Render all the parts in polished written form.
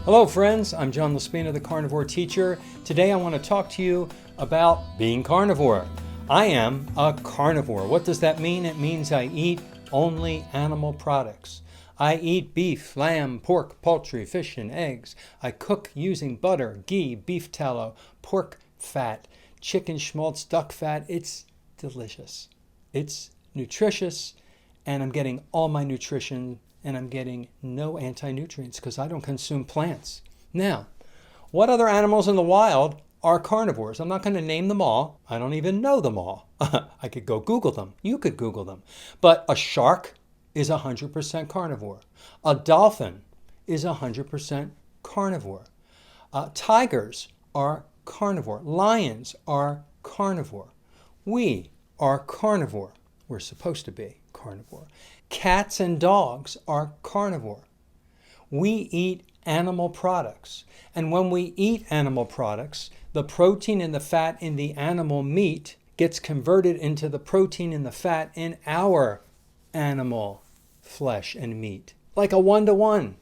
Hello friends, I'm John Laspina, the Carnivore Teacher. Today I want to talk to you about being carnivore. I am a carnivore. What does that mean? It means I eat only animal products. I eat beef, lamb, pork, poultry, fish, and eggs. I cook using butter, ghee, beef tallow, pork fat, chicken schmaltz, duck fat. It's delicious. It's nutritious, and I'm getting all my nutrition, and I'm getting no anti-nutrients because I don't consume plants. Now, what other animals in the wild are carnivores? I'm not going to name them all. I don't even know them all. I could go Google them. You could Google them. But a shark is 100% carnivore. A dolphin is 100% carnivore. Tigers are carnivore. Lions are carnivore. We are carnivore. We're supposed to be carnivore. Cats and dogs are carnivore. We eat animal products. And when we eat animal products, the protein and the fat in the animal meat gets converted into the protein and the fat in our animal flesh and meat. Like a 1-to-1.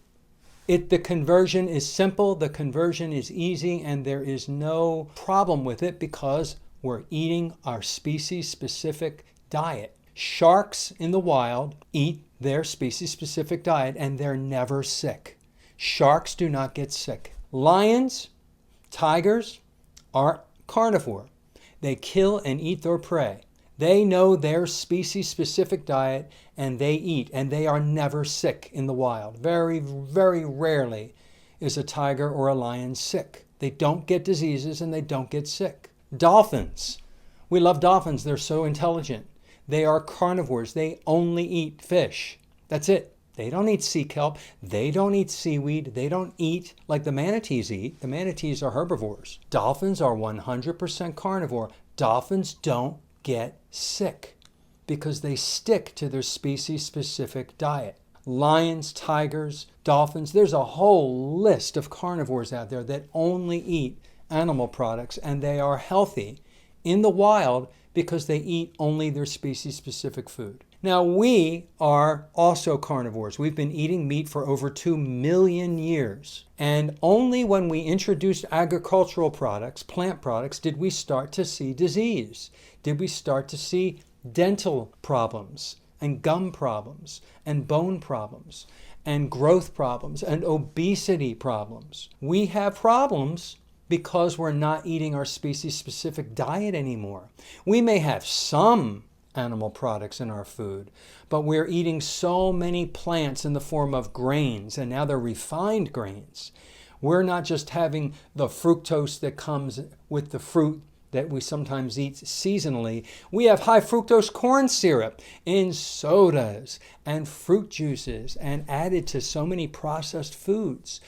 The conversion is simple, the conversion is easy, and there is no problem with it because we're eating our species-specific diet. Sharks in the wild eat their species-specific diet and they're never sick. Sharks do not get sick. Lions, tigers are carnivore. They kill and eat their prey. They know their species-specific diet and they eat, and they are never sick in the wild. Very, very rarely is a tiger or a lion sick. They don't get diseases and they don't get sick. Dolphins. We love dolphins. They're so intelligent. They are carnivores. They only eat fish. That's it. They don't eat sea kelp. They don't eat seaweed. They don't eat like the manatees eat. The manatees are herbivores. Dolphins are 100% carnivore. Dolphins don't get sick because they stick to their species-specific diet. Lions, tigers, dolphins, there's a whole list of carnivores out there that only eat animal products, and they are healthy in the wild because they eat only their species-specific food. Now, we are also carnivores. We've been eating meat for over 2 million years. And only when we introduced agricultural products, plant products, did we start to see disease. Did we start to see dental problems and gum problems and bone problems and growth problems and obesity problems. We have problems because we're not eating our species-specific diet anymore. We may have some animal products in our food, but we're eating so many plants in the form of grains, and now they're refined grains. We're not just having the fructose that comes with the fruit that we sometimes eat seasonally. We have high fructose corn syrup in sodas and fruit juices and added to so many processed foods.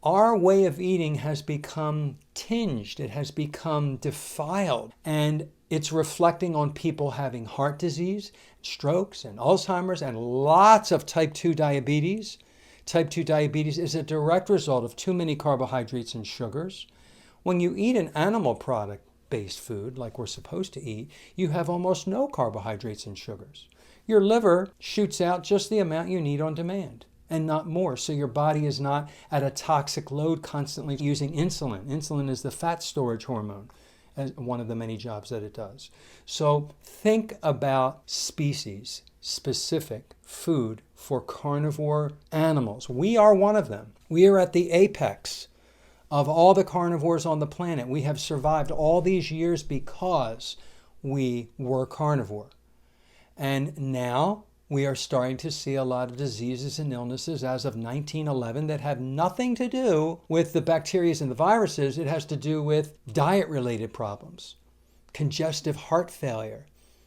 Our way of eating has become tinged, it has become defiled, and it's reflecting on people having heart disease, strokes, and Alzheimer's, and lots of type 2 diabetes. Type 2 diabetes is a direct result of too many carbohydrates and sugars. When you eat an animal product-based food, like we're supposed to eat, you have almost no carbohydrates and sugars. Your liver shoots out just the amount you need on demand, and not more. So your body is not at a toxic load constantly using insulin. Insulin is the fat storage hormone, as one of the many jobs that it does. So think about species-specific food for carnivore animals. We are one of them. We are at the apex of all the carnivores on the planet. We have survived all these years because we were carnivore. And now we are starting to see a lot of diseases and illnesses as of 1911 that have nothing to do with the bacteria and the viruses. It has to do with diet-related problems, congestive heart failure,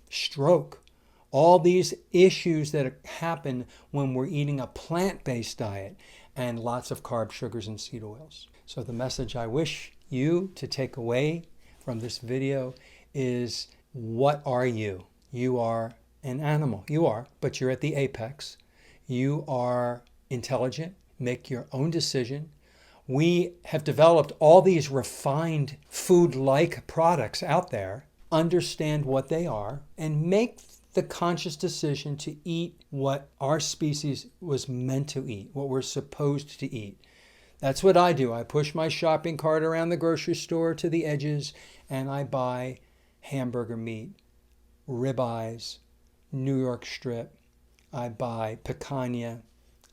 stroke, all these issues that happen when we're eating a plant-based diet and lots of carbs, sugars, and seed oils. So the message I wish you to take away from this video is, what are you? You are an animal. You are, but you're at the apex. You are intelligent. Make your own decision. We have developed all these refined food-like products out there. Understand what they are and make the conscious decision to eat what our species was meant to eat, what we're supposed to eat. That's what I do. I push my shopping cart around the grocery store to the edges and I buy hamburger meat, ribeyes, New York strip. I buy picanha.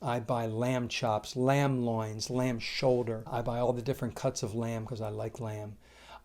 I buy lamb chops, lamb loins, lamb shoulder. I buy all the different cuts of lamb because I like lamb.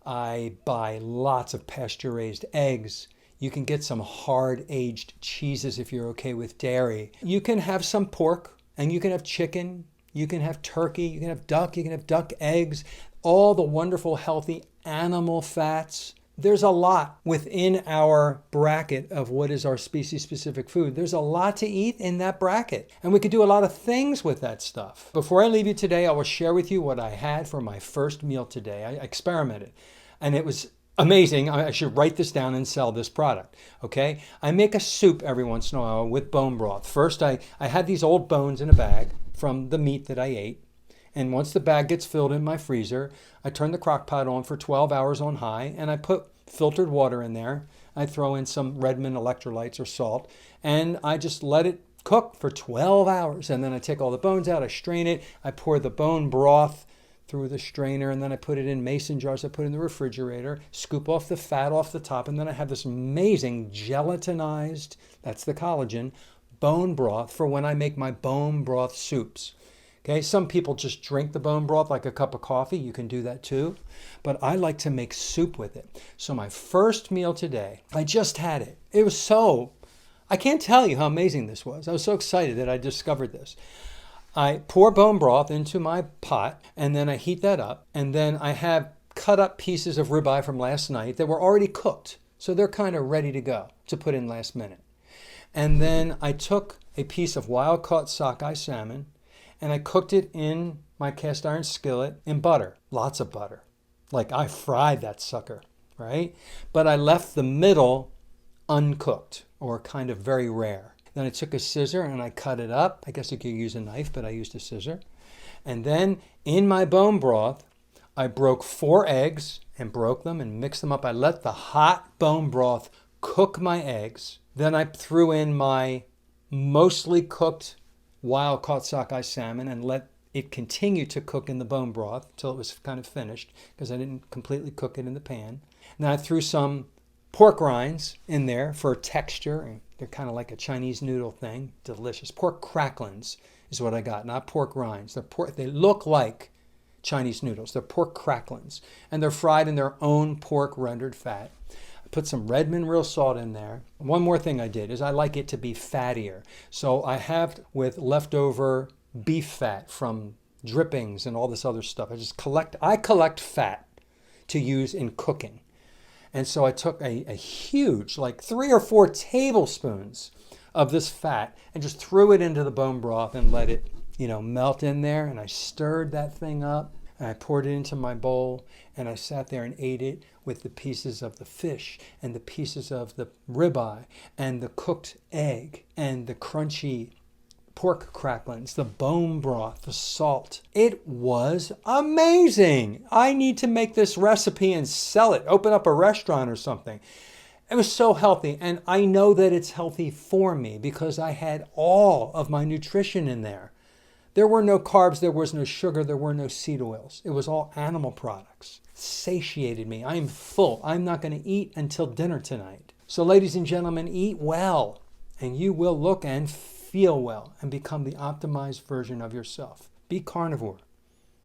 I buy lots of pasture-raised eggs. You can get some hard-aged cheeses if you're okay with dairy. You can have some pork, and you can have chicken. You can have turkey. You can have duck eggs. All the wonderful, healthy animal fats. There's a lot within our bracket of what is our species-specific food. There's a lot to eat in that bracket, and we could do a lot of things with that stuff. Before I leave you today, I will share with you what I had for my first meal today. I experimented, and it was amazing. I should write this down and sell this product, okay? I make a soup every once in a while with bone broth. First, I had these old bones in a bag from the meat that I ate. And once the bag gets filled in my freezer, I turn the crock pot on for 12 hours on high, and I put filtered water in there. I throw in some Redmond electrolytes or salt, and I just let it cook for 12 hours. And then I take all the bones out, I strain it, I pour the bone broth through the strainer, and then I put it in mason jars. I put it in the refrigerator, scoop off the fat off the top, and then I have this amazing gelatinized, that's the collagen, bone broth for when I make my bone broth soups. Okay, some people just drink the bone broth like a cup of coffee. You can do that too. But I like to make soup with it. So my first meal today, I just had it. It was I can't tell you how amazing this was. I was so excited that I discovered this. I pour bone broth into my pot, and then I heat that up. And then I have cut up pieces of ribeye from last night that were already cooked. So they're kind of ready to go to put in last minute. And then I took a piece of wild-caught sockeye salmon, and I cooked it in my cast iron skillet in butter, lots of butter. Like I fried that sucker, right? But I left the middle uncooked or kind of very rare. Then I took a scissor and I cut it up. I guess you could use a knife, but I used a scissor. And then in my bone broth, I broke 4 eggs and broke them and mixed them up. I let the hot bone broth cook my eggs. Then I threw in my mostly cooked wild-caught sockeye salmon and let it continue to cook in the bone broth until it was kind of finished because I didn't completely cook it in the pan. And then I threw some pork rinds in there for texture. They're kind of like a Chinese noodle thing. Delicious. Pork cracklings is what I got, not pork rinds. They look like Chinese noodles. They're pork cracklings. And they're fried in their own pork rendered fat. Put some Redmond real salt in there. One more thing I did is I like it to be fattier. So I have with leftover beef fat from drippings and all this other stuff. I collect fat to use in cooking. And so I took a huge, like 3 or 4 tablespoons of this fat and just threw it into the bone broth and let it, melt in there. And I stirred that thing up. And I poured it into my bowl, and I sat there and ate it with the pieces of the fish and the pieces of the ribeye and the cooked egg and the crunchy pork cracklings, the bone broth, the salt. It was amazing. I need to make this recipe and sell it, open up a restaurant or something. It was so healthy, and I know that it's healthy for me because I had all of my nutrition in there. There were no carbs, there was no sugar, there were no seed oils. It was all animal products. Satiated me. I am full. I'm not going to eat until dinner tonight. So ladies and gentlemen, eat well, and you will look and feel well and become the optimized version of yourself. Be carnivore.